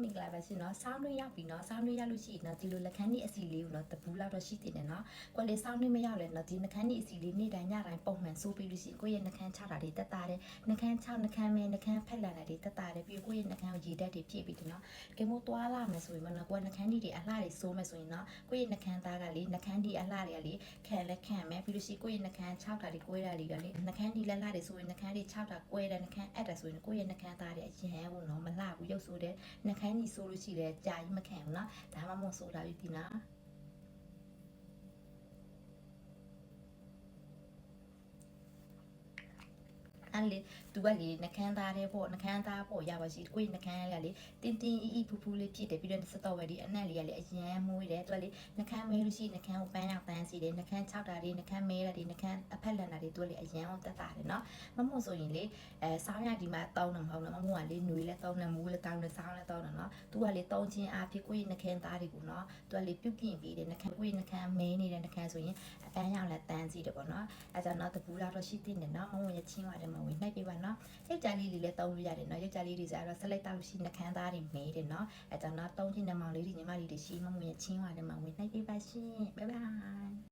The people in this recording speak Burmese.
မင်္ဂလာပါရှင်နော်စောင်းနှွေးရောက်ပြီနော်စောင်းနှွေးရောက်လို့ရှိရင်နော်ဒီလိုလက်ခန်းကြီးအစီလေးကိုနော်တပူးလောက်တော့ရှိတင်တယ်နော်ကိုယ်လေးစောင်းနှွေးမရောက်လဲနော်ဒီနှခမ်းကြီးအစီလေးနေ့တိုင်းညတိုင်းပုံမှန်ဆိုးပြီးလို့ရှိရင်ကိုယ့်ရဲ့နှခမ်း6တာတွေတက်တာတယ်နှခမ်း6နှခမ်းမဲနှခမ်းဖက်လန်တွေတက်တာတယ်ပြီးကိုယ့်ရဲ့နှခမ်းကိုရေတက်တွေဖြည့်ပြီးတယ်နော်ကဲမို့သွားလာမယ်ဆိုရင်မနော်ကိုယ်နှခမ်းကြီးတွေအလှတွေဆိုးမယ်ဆိုရင်နော်ကိုယ့်ရဲ့နှခမ်းသားကလေနှခမ်းကြီးအလှတွေကလေခံလက်ခံမယ်ပြီးလို့ရှိရင်ကိုယ့်ရဲ့နှခမ်း6တာတွေကိုယ်တာတွေကလေနှခမ်းကြီးလက်လှတွေဆိုရင်နှခမ်းတွေ6တာကိုယ်တယ်နှခမ်းအပ်တယ်ဆိုရင်ကိုယ့်ရဲ့နှခမ်းသားတွေအရင်ကိုနော်မလှဘူးရုပ်ဆိုးတဲ့နှခမ်းကြီးဆိုးလို့ရှိတယ်ကြာကြီးမခံဘူးနော်ဒါမှမဟုတ်ဆိုတာပြီနော်အဲ့လေသူကလေနှခမ်းသားတဲ့ပေါ့နှခမ်းသားပေါ့ရပါရှိကိုယ်နှခမ်းကလေတင်းတင်းအီဖူဖူလေးဖြစ်တယ်ပြီးတော့စတော့ဝဲဒီအနက်လေးကလေအရန်မွေးတယ်သူကလေနှခမ်းမဲလို့ရှိနှခမ်းကိုပန်းအောင်ပန်းစီတယ်နှခမ်း6တာတွေနှခမ်းမဲတာတွေနှခမ်းအဖက်လန်တာတွေသူကလေအရန်အောင်တက်တာတယ်နော်မမို့ဆိုရင်လေစောင်းရဒီမှာတောင်းတယ်မဟုတ်နော်မမို့ကလေຫນွေလဲတောင်းတယ်မူးလဲတောင်းတယ်စောင်းလဲတောင်းတယ်နော်သူကလေတောင်းချင်းအားဖြစ်ကိုယ်နှခမ်းသားတွေကိုနော်သူကလေပြုတ်ပြင်ပြီးတယ်နှခမ်းကိုယ်နှခမ်းမဲနေတဲ့နှခမ်းဆိုရင်အပန်းရောင်လဲတန်းစီတယ်ပေါ့နော်အဲကြောင့်တော့တပူလာတော့ရှိတင်တယ်နော်မမို့ရချင်းပါတယ်မဝင်နှိုက်ပြပါနော်ယောက်ျားလေးတွေလည်းတောင်းလို့ရတယ်နော်ယောက်ျားလေးတွေဆိုတော့ဆက်လိုက်တောက်လို့ရှိနှခမ်းသားတွေမဲတယ်နော်အဲကြောင့်တော့တောင်းချင်းနှမောင်လေးတွေညီမလေးတွေရှိမမွေးချင်းပါတယ်မဝင်နှိုက်ပြပါရှင်ဘိုင်ဘိုင်